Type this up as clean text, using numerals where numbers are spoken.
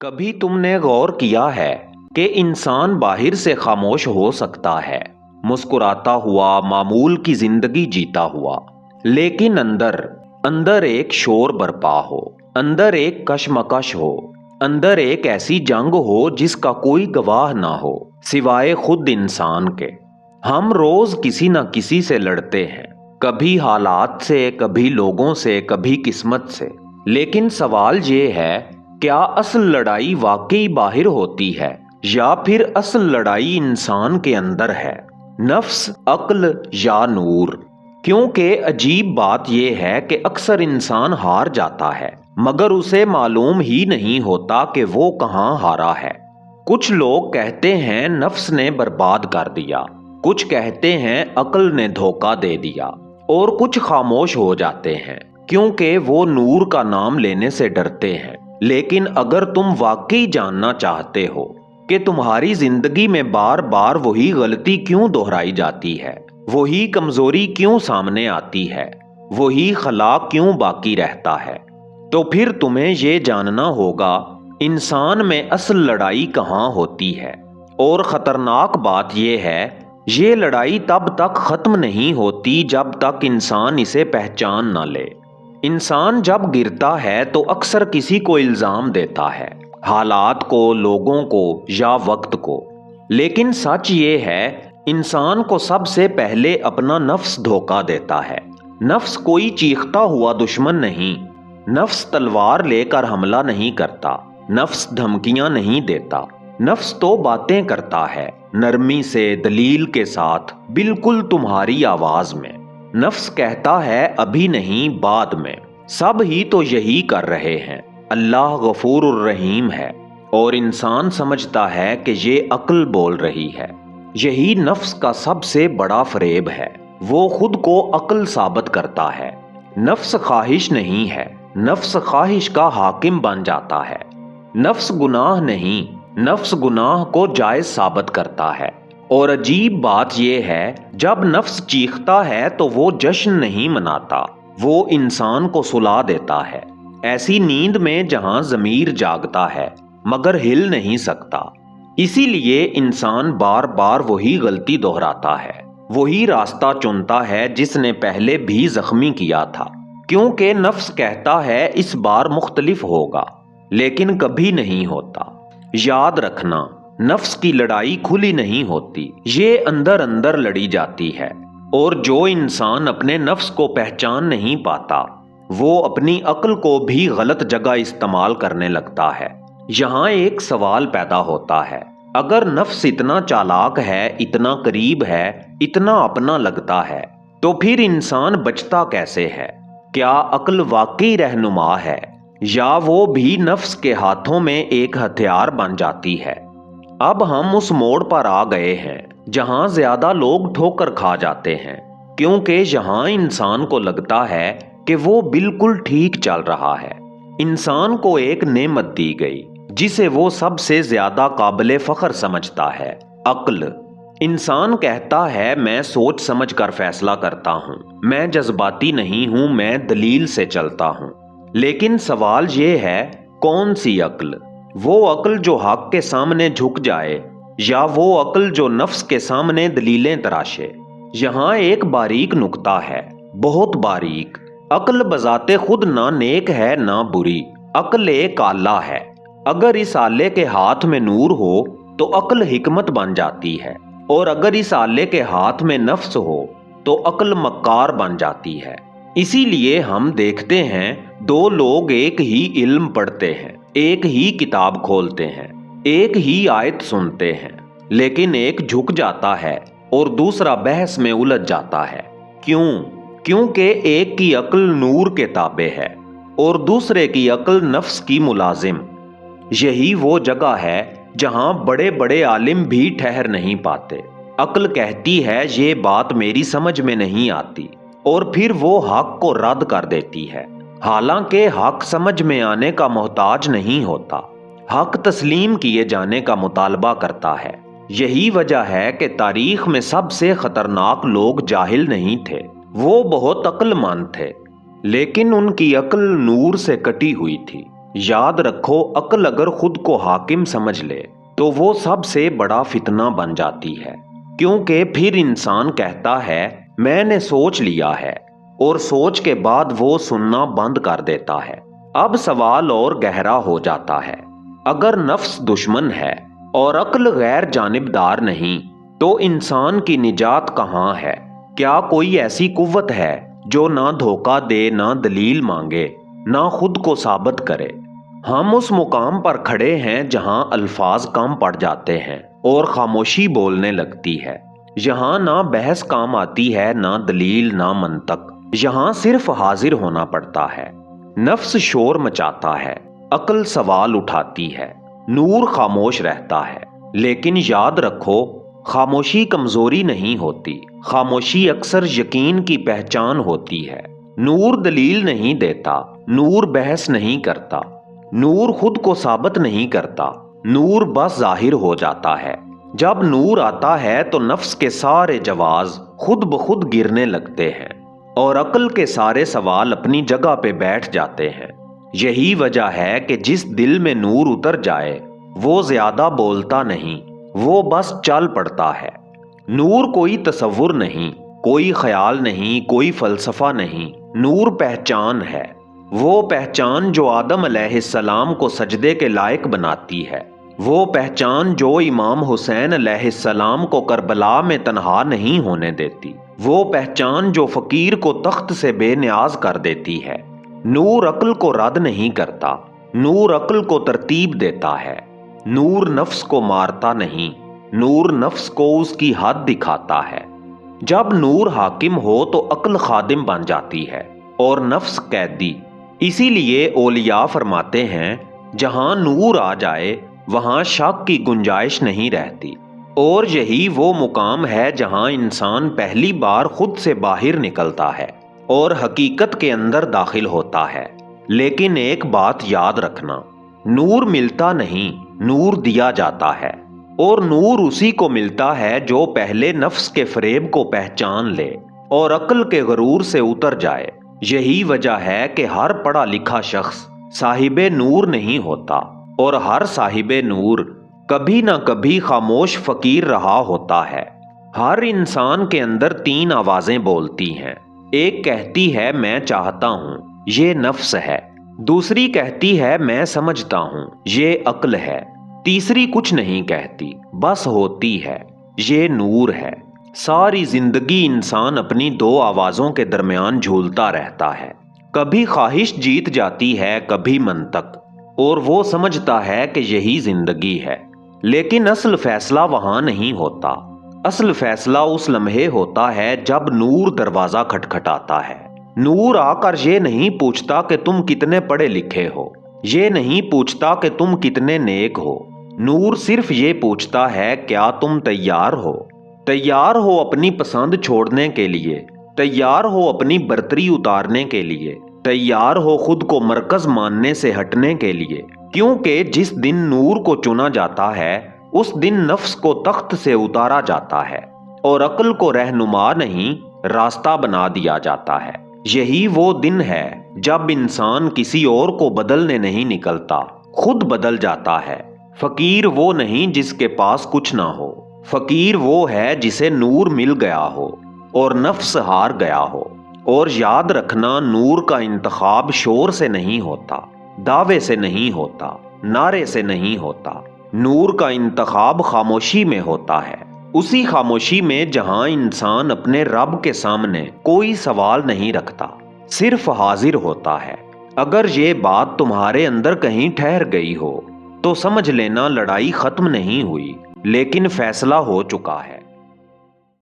कभी तुमने गौर किया है कि इंसान बाहर से खामोश हो सकता है, मुस्कुराता हुआ, मामूल की जिंदगी जीता हुआ, लेकिन अंदर अंदर एक शोर बरपा हो, अंदर एक कशमकश हो, अंदर एक ऐसी जंग हो जिसका कोई गवाह ना हो सिवाय खुद इंसान के। हम रोज किसी न किसी से लड़ते हैं, कभी हालात से, कभी लोगों से, कभी किस्मत से। लेकिन सवाल ये है, क्या असल लड़ाई वाकई बाहर होती है या फिर असल लड़ाई इंसान के अंदर है? नफ्स, अक्ल या नूर? क्योंकि अजीब बात यह है कि अक्सर इंसान हार जाता है मगर उसे मालूम ही नहीं होता कि वो कहाँ हारा है। कुछ लोग कहते हैं नफ्स ने बर्बाद कर दिया, कुछ कहते हैं अक्ल ने धोखा दे दिया, और कुछ खामोश हो जाते हैं क्योंकि वो नूर का नाम लेने से डरते हैं। लेकिन अगर तुम वाकई जानना चाहते हो कि तुम्हारी जिंदगी में बार बार वही गलती क्यों दोहराई जाती है, वही कमजोरी क्यों सामने आती है, वही खला क्यों बाकी रहता है, तो फिर तुम्हें ये जानना होगा इंसान में असल लड़ाई कहाँ होती है। और खतरनाक बात यह है, ये लड़ाई तब तक खत्म नहीं होती जब तक इंसान इसे पहचान न ले। इंसान जब गिरता है तो अक्सर किसी को इल्जाम देता है, हालात को, लोगों को या वक्त को। लेकिन सच ये है, इंसान को सबसे पहले अपना नफ्स धोखा देता है। नफ्स कोई चीखता हुआ दुश्मन नहीं, नफ्स तलवार लेकर हमला नहीं करता, नफ्स धमकियां नहीं देता। नफ्स तो बातें करता है, नरमी से, दलील के साथ, बिल्कुल तुम्हारी आवाज में। नफ्स कहता है अभी नहीं, बाद में। सब ही तो यही कर रहे हैं। अल्लाह गफूरुर रहीम है और इंसान समझता है कि ये अक्ल बोल रही है। यही नफ्स का सबसे बड़ा फरेब है। वो खुद को अक्ल साबित करता है। नफ्स ख्वाहिश नहीं है, नफ्स ख्वाहिश का हाकिम बन जाता है। नफ्स गुनाह नहीं, नफ्स गुनाह को जायज साबित करता है। और अजीब बात यह है, जब नफ्स चीखता है तो वो जश्न नहीं मनाता, वो इंसान को सुला देता है, ऐसी नींद में जहां ज़मीर जागता है मगर हिल नहीं सकता। इसीलिए इंसान बार बार वही गलती दोहराता है, वही रास्ता चुनता है जिसने पहले भी जख्मी किया था, क्योंकि नफ्स कहता है इस बार मुख्तलिफ होगा, लेकिन कभी नहीं होता। याद रखना, नफ्स की लड़ाई खुली नहीं होती, ये अंदर अंदर लड़ी जाती है। और जो इंसान अपने नफ्स को पहचान नहीं पाता, वो अपनी अक्ल को भी गलत जगह इस्तेमाल करने लगता है। यहाँ एक सवाल पैदा होता है, अगर नफ्स इतना चालाक है, इतना करीब है, इतना अपना लगता है, तो फिर इंसान बचता कैसे है? क्या अक्ल वाकई रहनुमा है या वो भी नफ्स के हाथों में एक हथियार बन जाती है? अब हम उस मोड़ पर आ गए हैं जहां ज्यादा लोग ठोकर खा जाते हैं, क्योंकि यहाँ इंसान को लगता है कि वो बिल्कुल ठीक चल रहा है। इंसान को एक नेमत दी गई जिसे वो सबसे ज्यादा काबिले फख्र समझता है, अक्ल। इंसान कहता है मैं सोच समझ कर फैसला करता हूँ, मैं जज्बाती नहीं हूँ, मैं दलील से चलता हूँ। लेकिन सवाल ये है, कौन सी अक्ल? वो अक्ल जो हक के सामने झुक जाए या वो अक्ल जो नफ्स के सामने दलीलें तराशे? यहाँ एक बारीक नुक्ता है, बहुत बारीक। अक्ल बजाते खुद ना नेक है ना बुरी, अक्ल एक आला है। अगर इस आले के हाथ में नूर हो तो अक्ल हिकमत बन जाती है, और अगर इस आले के हाथ में नफ्स हो तो अक्ल मक्कार बन जाती है। इसीलिए हम देखते हैं दो लोग एक ही इल्म पढ़ते हैं, एक ही किताब खोलते हैं, एक ही आयत सुनते हैं, लेकिन एक झुक जाता है और दूसरा बहस में उलझ जाता है। क्यों? क्योंकि एक की अक्ल नूर के ताबे है और दूसरे की अक्ल नफ्स की मुलाजिम। यही वो जगह है जहां बड़े बड़े आलिम भी ठहर नहीं पाते। अक्ल कहती है ये बात मेरी समझ में नहीं आती, और फिर वो हक को रद्द कर देती है। हालांकि हक समझ में आने का मोहताज नहीं होता, हक तस्लीम किए जाने का मुतालबा करता है। यही वजह है कि तारीख में सबसे खतरनाक लोग जाहिल नहीं थे, वो बहुत अक्लमंद थे, लेकिन उनकी अक्ल नूर से कटी हुई थी। یاد رکھو عقل اگر خود کو حاکم سمجھ لے تو وہ سب سے بڑا فتنہ بن جاتی ہے، کیونکہ پھر انسان کہتا ہے میں نے سوچ لیا ہے، اور سوچ کے بعد وہ سننا بند کر دیتا ہے۔ اب سوال اور گہرا ہو جاتا ہے، اگر نفس دشمن ہے اور عقل غیر جانبدار نہیں تو انسان کی نجات کہاں ہے؟ کیا کوئی ایسی قوت ہے جو نہ دھوکہ دے، نہ دلیل مانگے، نہ خود کو ثابت کرے؟ ہم اس مقام پر کھڑے ہیں جہاں الفاظ کم پڑ جاتے ہیں اور خاموشی بولنے لگتی ہے، یہاں نہ بحث کام آتی ہے، نہ دلیل، نہ منطق، یہاں صرف حاضر ہونا پڑتا ہے۔ نفس شور مچاتا ہے، عقل سوال اٹھاتی ہے، نور خاموش رہتا ہے۔ لیکن یاد رکھو، خاموشی کمزوری نہیں ہوتی، خاموشی اکثر یقین کی پہچان ہوتی ہے۔ نور دلیل نہیں دیتا، نور بحث نہیں کرتا، نور خود کو ثابت نہیں کرتا، نور بس ظاہر ہو جاتا ہے۔ جب نور آتا ہے تو نفس کے سارے جواز خود بخود گرنے لگتے ہیں اور عقل کے سارے سوال اپنی جگہ پہ بیٹھ جاتے ہیں۔ یہی وجہ ہے کہ جس دل میں نور اتر جائے وہ زیادہ بولتا نہیں، وہ بس چل پڑتا ہے۔ نور کوئی تصور نہیں، کوئی خیال نہیں، کوئی فلسفہ نہیں، نور پہچان ہے، وہ پہچان جو آدم علیہ السلام کو سجدے کے لائق بناتی ہے، وہ پہچان جو امام حسین علیہ السلام کو کربلا میں تنہا نہیں ہونے دیتی، وہ پہچان جو فقیر کو تخت سے بے نیاز کر دیتی ہے۔ نور عقل کو رد نہیں کرتا، نور عقل کو ترتیب دیتا ہے۔ نور نفس کو مارتا نہیں، نور نفس کو اس کی حد دکھاتا ہے۔ جب نور حاکم ہو تو عقل خادم بن جاتی ہے اور نفس قیدی۔ اسی لیے اولیاء فرماتے ہیں جہاں نور آ جائے وہاں شک کی گنجائش نہیں رہتی، اور یہی وہ مقام ہے جہاں انسان پہلی بار خود سے باہر نکلتا ہے اور حقیقت کے اندر داخل ہوتا ہے۔ لیکن ایک بات یاد رکھنا، نور ملتا نہیں، نور دیا جاتا ہے، اور نور اسی کو ملتا ہے جو پہلے نفس کے فریب کو پہچان لے اور عقل کے غرور سے اتر جائے۔ یہی وجہ ہے کہ ہر پڑھا لکھا شخص صاحب نور نہیں ہوتا، اور ہر صاحب نور کبھی نہ کبھی خاموش فقیر رہا ہوتا ہے۔ ہر انسان کے اندر تین آوازیں بولتی ہیں، ایک کہتی ہے میں چاہتا ہوں، یہ نفس ہے، دوسری کہتی ہے میں سمجھتا ہوں، یہ عقل ہے، تیسری کچھ نہیں کہتی، بس ہوتی ہے، یہ نور ہے۔ ساری زندگی انسان اپنی دو آوازوں کے درمیان جھولتا رہتا ہے، کبھی خواہش جیت جاتی ہے، کبھی منطق، اور وہ سمجھتا ہے کہ یہی زندگی ہے۔ لیکن اصل فیصلہ وہاں نہیں ہوتا، اصل فیصلہ اس لمحے ہوتا ہے جب نور دروازہ کھٹکھٹاتا ہے۔ نور آ کر یہ نہیں پوچھتا کہ تم کتنے پڑھے لکھے ہو، یہ نہیں پوچھتا کہ تم کتنے نیک ہو، نور صرف یہ پوچھتا ہے کیا تم تیار ہو؟ تیار ہو اپنی پسند چھوڑنے کے لیے، تیار ہو اپنی برتری اتارنے کے لیے، تیار ہو خود کو مرکز ماننے سے ہٹنے کے لیے، کیونکہ جس دن نور کو چنا جاتا ہے اس دن نفس کو تخت سے اتارا جاتا ہے اور عقل کو رہنما نہیں راستہ بنا دیا جاتا ہے۔ یہی وہ دن ہے جب انسان کسی اور کو بدلنے نہیں نکلتا، خود بدل جاتا ہے۔ فقیر وہ نہیں جس کے پاس کچھ نہ ہو، فقیر وہ ہے جسے نور مل گیا ہو اور نفس ہار گیا ہو۔ اور یاد رکھنا، نور کا انتخاب شور سے نہیں ہوتا، دعوے سے نہیں ہوتا، نعرے سے نہیں ہوتا، نور کا انتخاب خاموشی میں ہوتا ہے، اسی خاموشی میں جہاں انسان اپنے رب کے سامنے کوئی سوال نہیں رکھتا، صرف حاضر ہوتا ہے۔ اگر یہ بات تمہارے اندر کہیں ٹھہر گئی ہو تو سمجھ لینا لڑائی ختم نہیں ہوئی، لیکن فیصلہ ہو چکا ہے۔